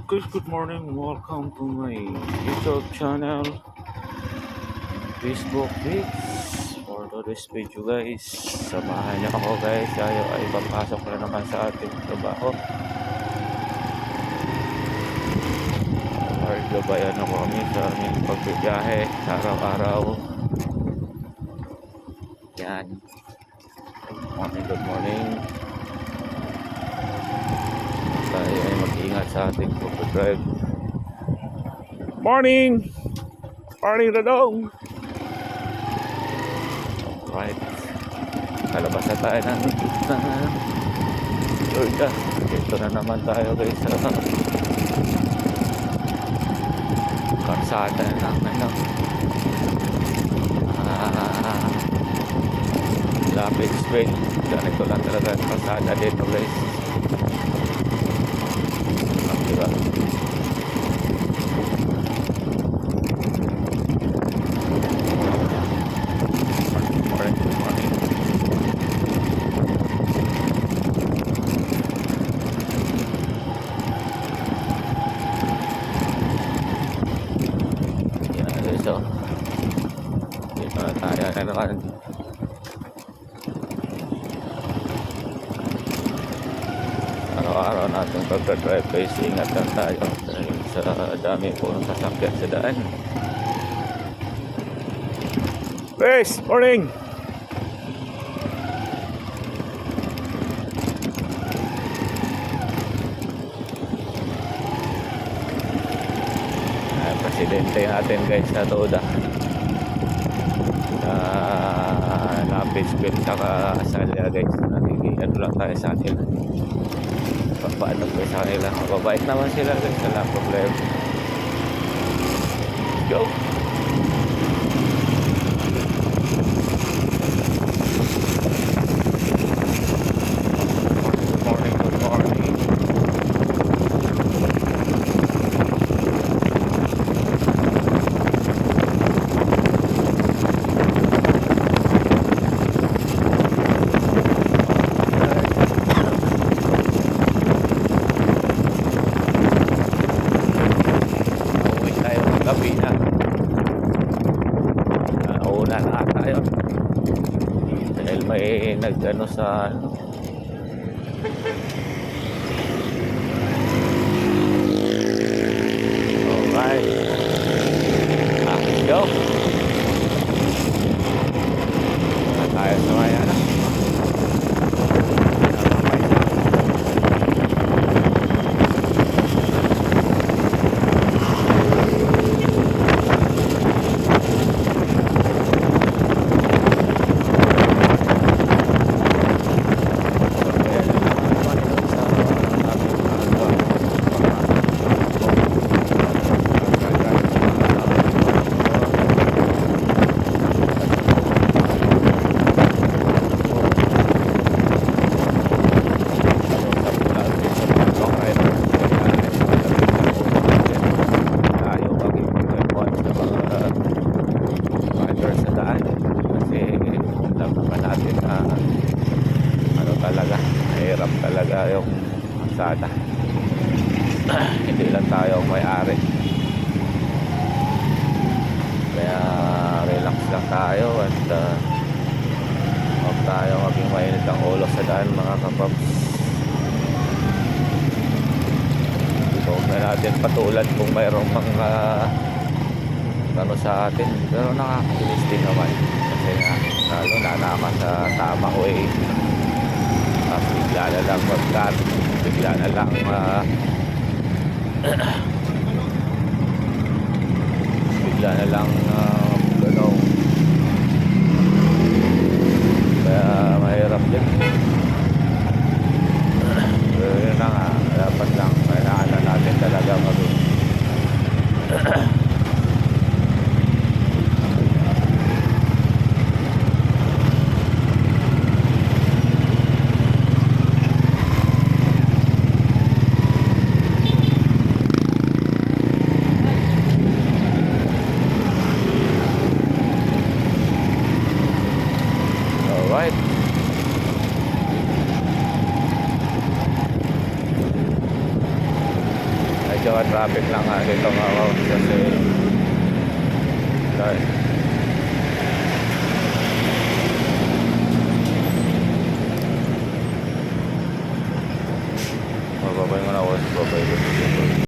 Guys, good morning. Welcome to my YouTube channel, Facebook page. For today's video guys, samahan niyo ako guys. Tayo ay papasok na naman sa ating trabaho. Hard gabayan ako kami sa aming pagbibiyahe sa araw-araw. Yan. Good morning. Tayo ay mag-ingat sa ating pag-drive. Morning! Morning, Radong! Alright. Kalabas na tayo ng Georgia. Ito na naman tayo guys sa karsada ng Lapid Street. Ganito lang talaga ang karsada dito guys. Diba? Dito na tayo naman. Araw-araw natin pagka-drive guys, ingat lang tayo dahil sa dami po ng sasakyan sa daan. Guys, morning! Presidente natin guys na Toda. Lapid Street saka Salya guys, ano lang tayo sa kanila, paano ko sa kanila, mababait naman sila guys, wala problema. Go! Gabi na. Una na tayo. Dahil may nag-ano sa alright. Let's go. Tayo sa maya na. Mahirap talaga yung kalsada. Hindi lang tayo ang may-ari, kaya relax lang tayo at huwag tayo maging mainit ang ulo sa daan mga kapaps. Huwag na natin patulan kung mayroong mga ano sa atin, pero nakakakilis din naman kasi lalo na sa tamang way. Bigla na lang mag-cut, bigla na lang bigla na lang gano'n, kaya mahirap din. Pero yun na nga, dapat lang kailangan natin talaga mag- alright. medyo traffic lang nga dito mga kaos kasi dahil mababay mo na ako, babay ko.